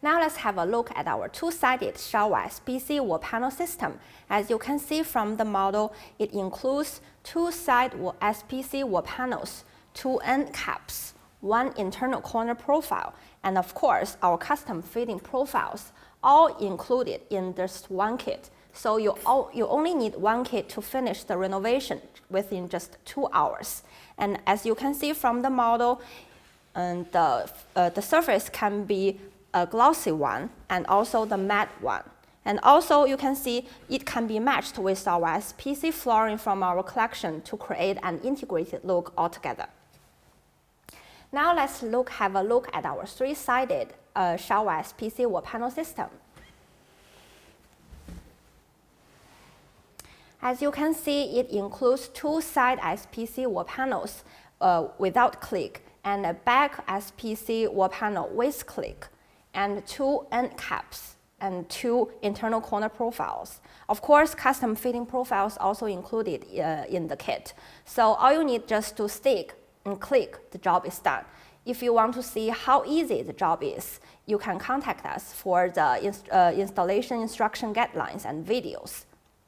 Now let's have a look at our two-sided shower SPC wall panel system. As you can see from the model, it includes two-side SPC wall panels, two end caps, one internal corner profile, and of course, our custom fitting profiles, all included in just one kit. So you only need one kit to finish the renovation within just 2 hours. And as you can see from the model, the surface can be a glossy one and also the matte one. And also you can see it can be matched with our SPC flooring from our collection to create an integrated look altogether. Now let's have a look at our three-sided shower SPC wall panel system. As you can see, it includes two side SPC wall panels without click and a back SPC wall panel with click, and two end caps and two internal corner profiles. Of course, custom fitting profiles also included in the kit. So all you need just to stick and click, the job is done. If you want to see how easy the job is, you can contact us for the installation instruction guidelines and videos.